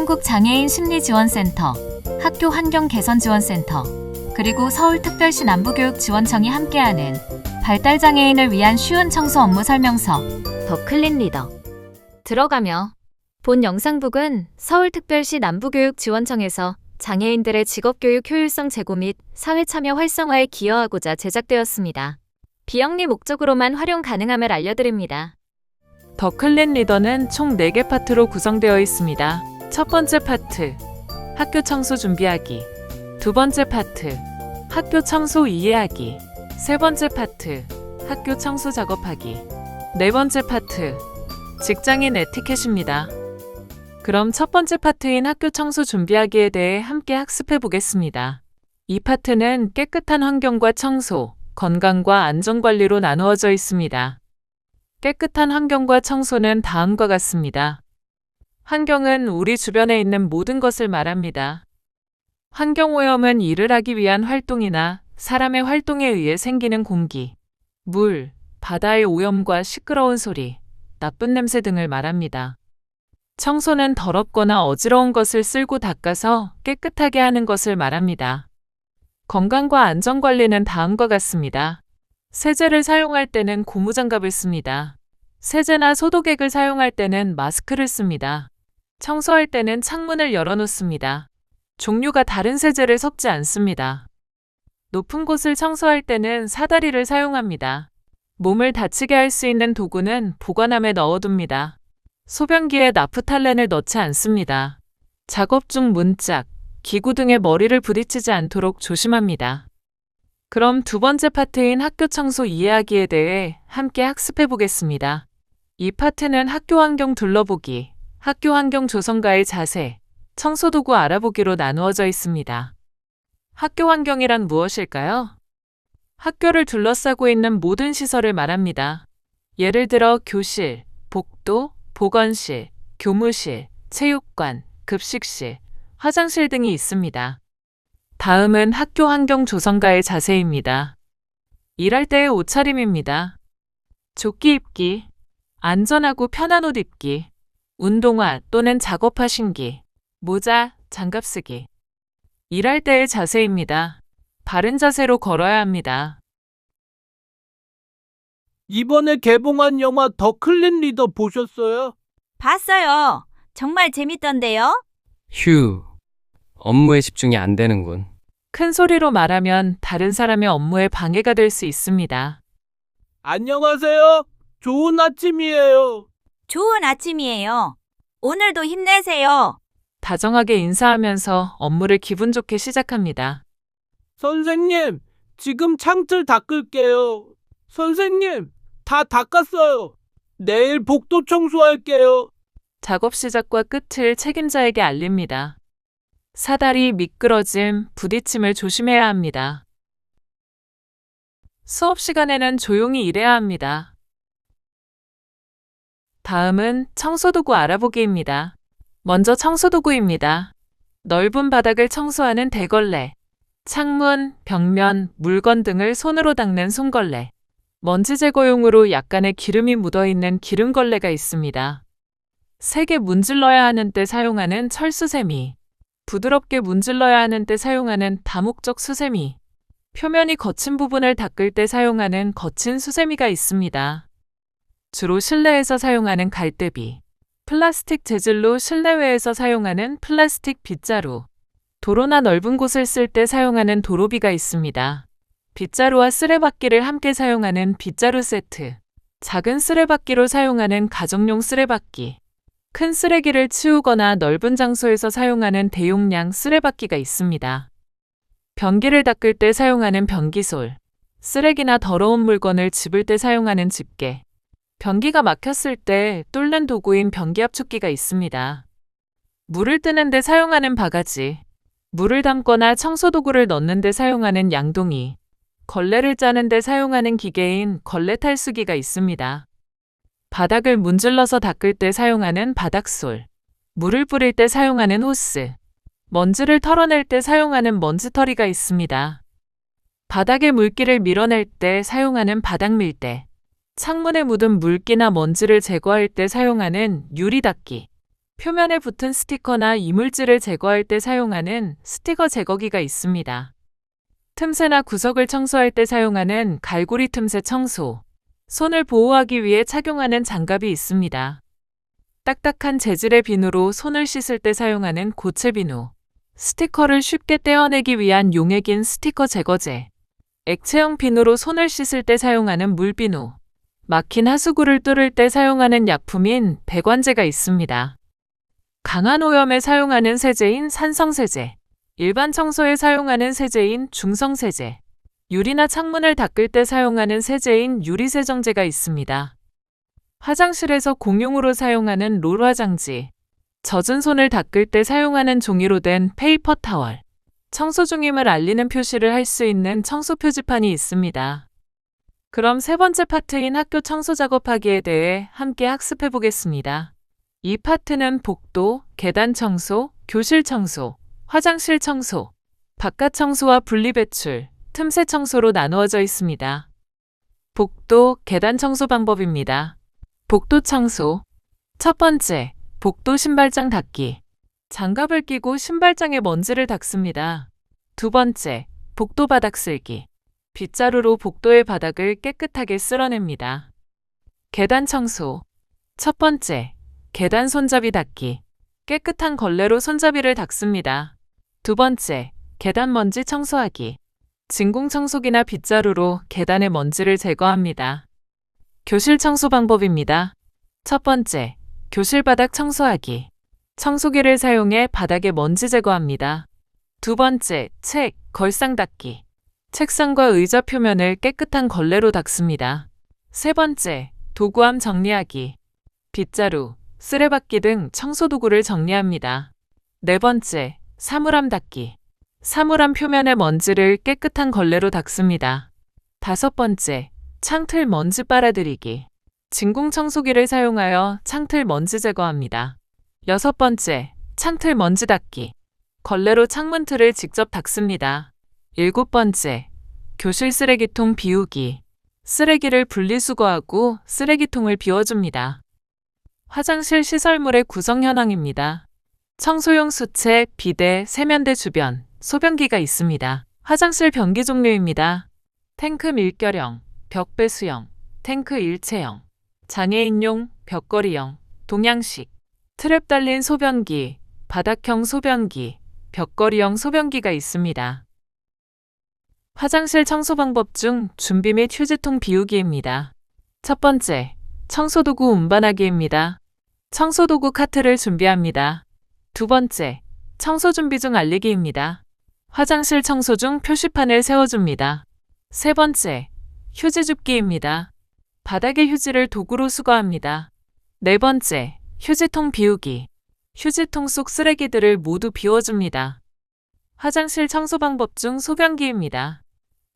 한국장애인 심리지원센터, 학교환경개선지원센터, 그리고 서울특별시 남부교육지원청이 함께하는 발달장애인을 위한 쉬운 청소 업무 설명서 더 클린 리더. 들어가며 본 영상북은 서울특별시 남부교육지원청에서 장애인들의 직업교육 효율성 제고 및 사회참여 활성화에 기여하고자 제작되었습니다. 비영리 목적으로만 활용 가능함을 알려드립니다. 더 클린 리더는 총 4개 파트로 구성되어 있습니다. 첫 번째 파트, 학교 청소 준비하기. 두 번째 파트, 학교 청소 이해하기. 세 번째 파트, 학교 청소 작업하기. 네 번째 파트, 직장인 에티켓입니다. 그럼 첫 번째 파트인 학교 청소 준비하기에 대해 함께 학습해 보겠습니다. 이 파트는 깨끗한 환경과 청소, 건강과 안전관리로 나누어져 있습니다. 깨끗한 환경과 청소는 다음과 같습니다. 환경은 우리 주변에 있는 모든 것을 말합니다. 환경오염은 일을 하기 위한 활동이나 사람의 활동에 의해 생기는 공기, 물, 바다의 오염과 시끄러운 소리, 나쁜 냄새 등을 말합니다. 청소는 더럽거나 어지러운 것을 쓸고 닦아서 깨끗하게 하는 것을 말합니다. 건강과 안전관리는 다음과 같습니다. 세제를 사용할 때는 고무장갑을 씁니다. 세제나 소독액을 사용할 때는 마스크를 씁니다. 청소할 때는 창문을 열어놓습니다. 종류가 다른 세제를 섞지 않습니다. 높은 곳을 청소할 때는 사다리를 사용합니다. 몸을 다치게 할 수 있는 도구는 보관함에 넣어둡니다. 소변기에 나프탈렌을 넣지 않습니다. 작업 중 문짝, 기구 등에 머리를 부딪히지 않도록 조심합니다. 그럼 두 번째 파트인 학교 청소 이해하기에 대해 함께 학습해 보겠습니다. 이 파트는 학교 환경 둘러보기, 학교 환경 조성가의 자세, 청소도구 알아보기로 나누어져 있습니다. 학교 환경이란 무엇일까요? 학교를 둘러싸고 있는 모든 시설을 말합니다. 예를 들어 교실, 복도, 보건실, 교무실, 체육관, 급식실, 화장실 등이 있습니다. 다음은 학교 환경 조성가의 자세입니다. 일할 때의 옷차림입니다. 조끼 입기, 안전하고 편한 옷 입기, 운동화 또는 작업화 신기, 모자, 장갑 쓰기. 일할 때의 자세입니다. 바른 자세로 걸어야 합니다. 이번에 개봉한 영화 더 클린 리더 보셨어요? 봤어요. 정말 재밌던데요? 휴, 업무에 집중이 안 되는군. 큰 소리로 말하면 다른 사람의 업무에 방해가 될 수 있습니다. 안녕하세요. 좋은 아침이에요. 좋은 아침이에요. 오늘도 힘내세요. 다정하게 인사하면서 업무를 기분 좋게 시작합니다. 선생님, 지금 창틀 닦을게요. 선생님, 다 닦았어요. 내일 복도 청소할게요. 작업 시작과 끝을 책임자에게 알립니다. 사다리, 미끄러짐, 부딪힘을 조심해야 합니다. 수업 시간에는 조용히 일해야 합니다. 다음은 청소도구 알아보기입니다. 먼저 청소도구입니다. 넓은 바닥을 청소하는 대걸레, 창문, 벽면, 물건 등을 손으로 닦는 손걸레, 먼지 제거용으로 약간의 기름이 묻어있는 기름걸레가 있습니다. 세게 문질러야 하는 때 사용하는 철수세미, 부드럽게 문질러야 하는 때 사용하는 다목적 수세미, 표면이 거친 부분을 닦을 때 사용하는 거친 수세미가 있습니다. 주로 실내에서 사용하는 갈대비, 플라스틱 재질로 실내외에서 사용하는 플라스틱 빗자루, 도로나 넓은 곳을 쓸 때 사용하는 도로비가 있습니다. 빗자루와 쓰레받기를 함께 사용하는 빗자루 세트, 작은 쓰레받기로 사용하는 가정용 쓰레받기, 큰 쓰레기를 치우거나 넓은 장소에서 사용하는 대용량 쓰레받기가 있습니다. 변기를 닦을 때 사용하는 변기솔, 쓰레기나 더러운 물건을 집을 때 사용하는 집게, 변기가 막혔을 때 뚫는 도구인 변기 압축기가 있습니다. 물을 뜨는 데 사용하는 바가지, 물을 담거나 청소도구를 넣는 데 사용하는 양동이, 걸레를 짜는 데 사용하는 기계인 걸레 탈수기가 있습니다. 바닥을 문질러서 닦을 때 사용하는 바닥솔, 물을 뿌릴 때 사용하는 호스, 먼지를 털어낼 때 사용하는 먼지털이가 있습니다. 바닥에 물기를 밀어낼 때 사용하는 바닥밀대, 창문에 묻은 물기나 먼지를 제거할 때 사용하는 유리 닦기, 표면에 붙은 스티커나 이물질을 제거할 때 사용하는 스티커 제거기가 있습니다. 틈새나 구석을 청소할 때 사용하는 갈고리 틈새 청소. 손을 보호하기 위해 착용하는 장갑이 있습니다. 딱딱한 재질의 비누로 손을 씻을 때 사용하는 고체 비누. 스티커를 쉽게 떼어내기 위한 용액인 스티커 제거제. 액체형 비누로 손을 씻을 때 사용하는 물비누. 막힌 하수구를 뚫을 때 사용하는 약품인 배관제가 있습니다. 강한 오염에 사용하는 세제인 산성세제. 일반 청소에 사용하는 세제인 중성세제. 유리나 창문을 닦을 때 사용하는 세제인 유리세정제가 있습니다. 화장실에서 공용으로 사용하는 롤 화장지. 젖은 손을 닦을 때 사용하는 종이로 된 페이퍼 타월. 청소 중임을 알리는 표시를 할 수 있는 청소 표지판이 있습니다. 그럼 세 번째 파트인 학교 청소 작업하기에 대해 함께 학습해 보겠습니다. 이 파트는 복도, 계단 청소, 교실 청소, 화장실 청소, 바깥 청소와 분리배출, 틈새 청소로 나누어져 있습니다. 복도, 계단 청소 방법입니다. 복도 청소. 첫 번째, 복도 신발장 닦기. 장갑을 끼고 신발장에 먼지를 닦습니다. 두 번째, 복도 바닥 쓸기. 빗자루로 복도의 바닥을 깨끗하게 쓸어냅니다. 계단 청소. 첫 번째, 계단 손잡이 닦기. 깨끗한 걸레로 손잡이를 닦습니다. 두 번째, 계단 먼지 청소하기. 진공 청소기나 빗자루로 계단의 먼지를 제거합니다. 교실 청소 방법입니다. 첫 번째, 교실 바닥 청소하기. 청소기를 사용해 바닥에 먼지 제거합니다. 두 번째, 책, 걸상 닦기. 책상과 의자 표면을 깨끗한 걸레로 닦습니다. 세 번째, 도구함 정리하기. 빗자루, 쓰레받기 등 청소도구를 정리합니다. 네 번째, 사물함 닦기. 사물함 표면의 먼지를 깨끗한 걸레로 닦습니다. 다섯 번째, 창틀 먼지 빨아들이기. 진공 청소기를 사용하여 창틀 먼지 제거합니다. 여섯 번째, 창틀 먼지 닦기. 걸레로 창문틀을 직접 닦습니다. 일곱 번째, 교실 쓰레기통 비우기. 쓰레기를 분리수거하고 쓰레기통을 비워줍니다. 화장실 시설물의 구성 현황입니다. 청소용 수채, 비데, 세면대 주변, 소변기가 있습니다. 화장실 변기 종류입니다. 탱크 밀결형, 벽배수형, 탱크 일체형, 장애인용, 벽걸이형, 동양식, 트랩 달린 소변기, 바닥형 소변기, 벽걸이형 소변기가 있습니다. 화장실 청소 방법 중 준비 및 휴지통 비우기입니다. 첫 번째, 청소도구 운반하기입니다. 청소도구 카트를 준비합니다. 두 번째, 청소 준비 중 알리기입니다. 화장실 청소 중 표시판을 세워줍니다. 세 번째, 휴지 줍기입니다. 바닥에 휴지를 도구로 수거합니다. 네 번째, 휴지통 비우기. 휴지통 속 쓰레기들을 모두 비워줍니다. 화장실 청소 방법 중 소변기입니다.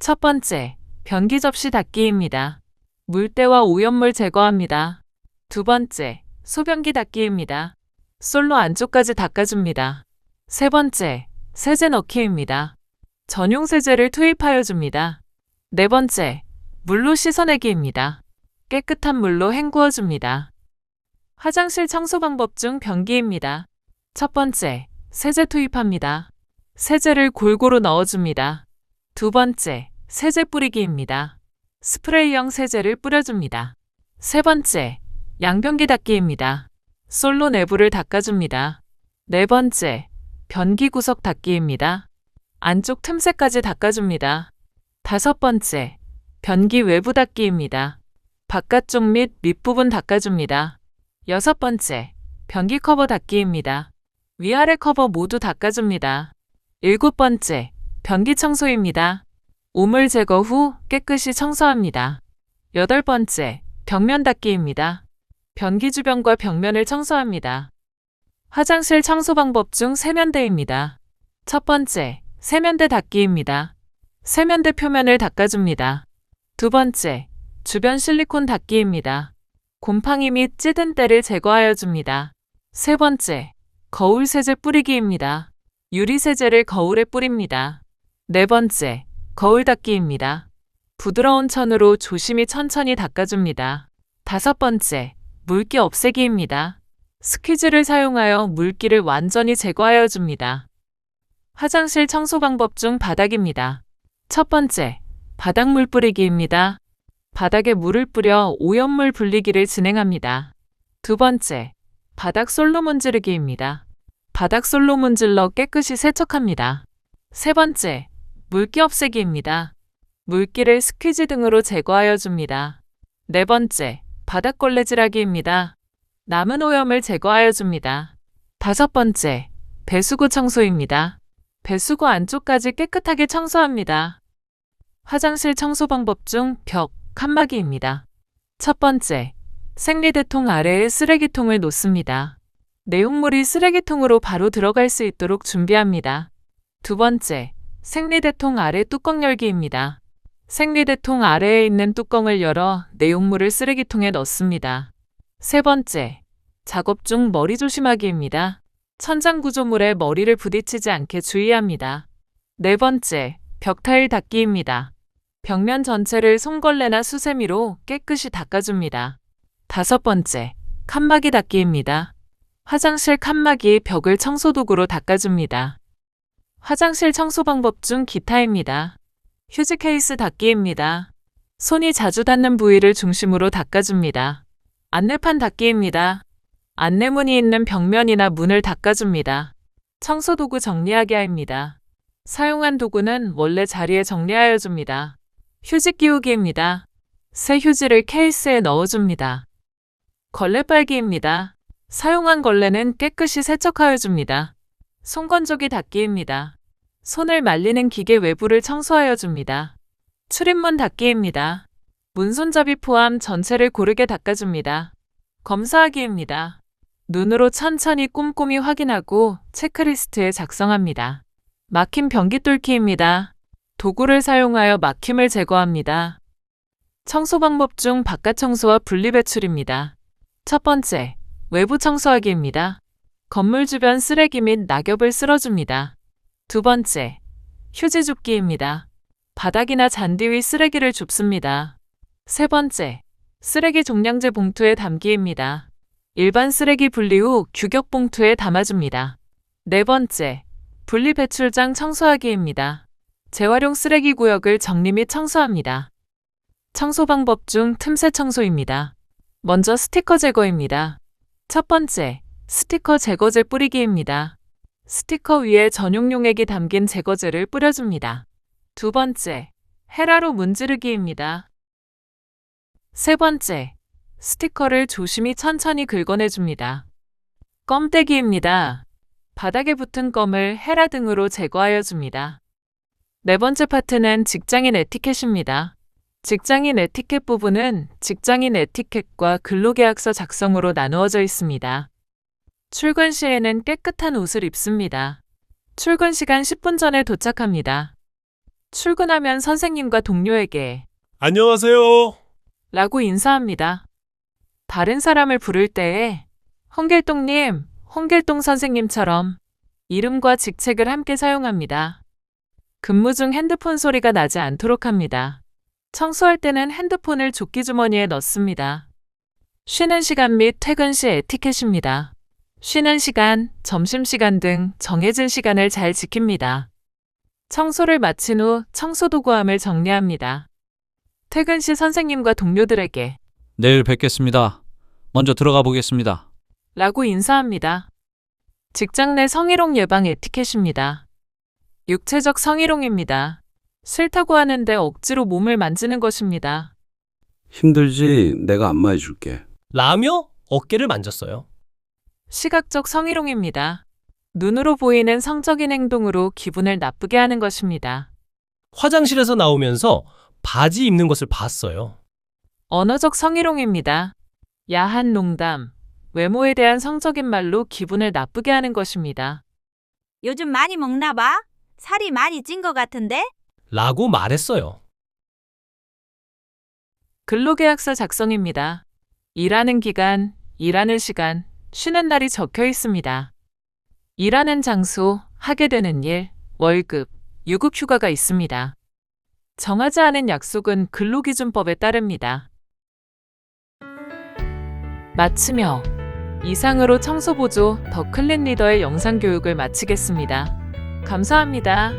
첫 번째, 변기 접시 닦기입니다. 물때와 오염물 제거합니다. 두 번째, 소변기 닦기입니다. 솔로 안쪽까지 닦아줍니다. 세 번째, 세제 넣기입니다. 전용 세제를 투입하여 줍니다. 네 번째, 물로 씻어내기입니다. 깨끗한 물로 헹구어 줍니다. 화장실 청소 방법 중 변기입니다. 첫 번째, 세제 투입합니다. 세제를 골고루 넣어줍니다. 두 번째, 세제 뿌리기입니다. 스프레이형 세제를 뿌려줍니다. 세 번째, 양변기 닦기입니다. 솔로 내부를 닦아줍니다. 네 번째, 변기 구석 닦기입니다. 안쪽 틈새까지 닦아줍니다. 다섯 번째, 변기 외부 닦기입니다. 바깥쪽 및 밑부분 닦아줍니다. 여섯 번째, 변기 커버 닦기입니다. 위아래 커버 모두 닦아줍니다. 일곱 번째, 변기 청소입니다. 오물 제거 후 깨끗이 청소합니다. 여덟 번째, 벽면 닦기입니다. 변기 주변과 벽면을 청소합니다. 화장실 청소 방법 중 세면대입니다. 첫 번째, 세면대 닦기입니다. 세면대 표면을 닦아줍니다. 두 번째, 주변 실리콘 닦기입니다. 곰팡이 및 찌든 때를 제거하여 줍니다. 세 번째, 거울 세제 뿌리기입니다. 유리 세제를 거울에 뿌립니다. 네 번째, 거울 닦기입니다. 부드러운 천으로 조심히 천천히 닦아줍니다. 다섯 번째, 물기 없애기입니다. 스퀴즈를 사용하여 물기를 완전히 제거하여 줍니다. 화장실 청소 방법 중 바닥입니다. 첫 번째, 바닥물 뿌리기입니다. 바닥에 물을 뿌려 오염물 분리기를 진행합니다. 두 번째, 바닥 솔로 문지르기입니다. 바닥 솔로 문질러 깨끗이 세척합니다. 세 번째, 물기 없애기입니다. 물기를 스퀴즈 등으로 제거하여 줍니다. 네 번째, 바닥 걸레질하기입니다. 남은 오염을 제거하여 줍니다. 다섯 번째, 배수구 청소입니다. 배수구 안쪽까지 깨끗하게 청소합니다. 화장실 청소 방법 중 벽, 칸막이입니다. 첫 번째, 생리대통 아래에 쓰레기통을 놓습니다. 내용물이 쓰레기통으로 바로 들어갈 수 있도록 준비합니다. 두 번째, 생리대통 아래 뚜껑 열기입니다. 생리대통 아래에 있는 뚜껑을 열어 내용물을 쓰레기통에 넣습니다. 세 번째, 작업 중 머리 조심하기입니다. 천장 구조물에 머리를 부딪히지 않게 주의합니다. 네 번째, 벽 타일 닦기입니다. 벽면 전체를 손걸레나 수세미로 깨끗이 닦아줍니다. 다섯 번째, 칸막이 닦기입니다. 화장실 칸막이 벽을 청소도구로 닦아줍니다. 화장실 청소 방법 중 기타입니다. 휴지 케이스 닦기입니다. 손이 자주 닿는 부위를 중심으로 닦아줍니다. 안내판 닦기입니다. 안내문이 있는 벽면이나 문을 닦아줍니다. 청소도구 정리하기입니다. 사용한 도구는 원래 자리에 정리하여 줍니다. 휴지 끼우기입니다. 새 휴지를 케이스에 넣어줍니다. 걸레 빨기입니다. 사용한 걸레는 깨끗이 세척하여 줍니다. 손건조기 닦기입니다. 손을 말리는 기계 외부를 청소하여 줍니다. 출입문 닦기입니다. 문손잡이 포함 전체를 고르게 닦아줍니다. 검사하기입니다. 눈으로 천천히 꼼꼼히 확인하고 체크리스트에 작성합니다. 막힌 변기 뚫기입니다. 도구를 사용하여 막힘을 제거합니다. 청소 방법 중 바깥 청소와 분리 배출입니다. 첫 번째, 외부 청소하기입니다. 건물 주변 쓰레기 및 낙엽을 쓸어줍니다. 두 번째, 휴지 줍기입니다. 바닥이나 잔디 위 쓰레기를 줍습니다. 세 번째, 쓰레기 종량제 봉투에 담기입니다. 일반 쓰레기 분리 후 규격 봉투에 담아줍니다. 네 번째, 분리 배출장 청소하기입니다. 재활용 쓰레기 구역을 정리 및 청소합니다. 청소 방법 중 틈새 청소입니다. 먼저 스티커 제거입니다. 첫 번째, 스티커 제거제 뿌리기입니다. 스티커 위에 전용용액이 담긴 제거제를 뿌려줍니다. 두 번째, 헤라로 문지르기입니다. 세 번째, 스티커를 조심히 천천히 긁어내줍니다. 껌떼기입니다. 바닥에 붙은 껌을 헤라 등으로 제거하여 줍니다. 네 번째 파트는 직장인 에티켓입니다. 직장인 에티켓 부분은 직장인 에티켓과 근로계약서 작성으로 나누어져 있습니다. 출근 시에는 깨끗한 옷을 입습니다. 출근 시간 10분 전에 도착합니다. 출근하면 선생님과 동료에게 안녕하세요. 라고 인사합니다. 다른 사람을 부를 때에 홍길동님, 홍길동 선생님처럼 이름과 직책을 함께 사용합니다. 근무 중 핸드폰 소리가 나지 않도록 합니다. 청소할 때는 핸드폰을 조끼 주머니에 넣습니다. 쉬는 시간 및 퇴근 시 에티켓입니다. 쉬는 시간, 점심시간 등 정해진 시간을 잘 지킵니다. 청소를 마친 후 청소도구함을 정리합니다. 퇴근 시 선생님과 동료들에게 내일 뵙겠습니다. 먼저 들어가 보겠습니다. 라고 인사합니다. 직장 내 성희롱 예방 에티켓입니다. 육체적 성희롱입니다. 싫다고 하는데 억지로 몸을 만지는 것입니다. 힘들지? 내가 안마해줄게. 라며 어깨를 만졌어요. 시각적 성희롱입니다. 눈으로 보이는 성적인 행동으로 기분을 나쁘게 하는 것입니다. 화장실에서 나오면서 바지 입는 것을 봤어요. 언어적 성희롱입니다. 야한 농담, 외모에 대한 성적인 말로 기분을 나쁘게 하는 것입니다. 요즘 많이 먹나 봐? 살이 많이 찐 것 같은데? 라고 말했어요. 근로계약서 작성입니다. 일하는 기간, 일하는 시간, 쉬는 날이 적혀 있습니다. 일하는 장소, 하게 되는 일, 월급, 유급 휴가가 있습니다. 정하지 않은 약속은 근로기준법에 따릅니다. 마치며 이상으로 청소보조 더 클린 리더의 영상 교육을 마치겠습니다. 감사합니다.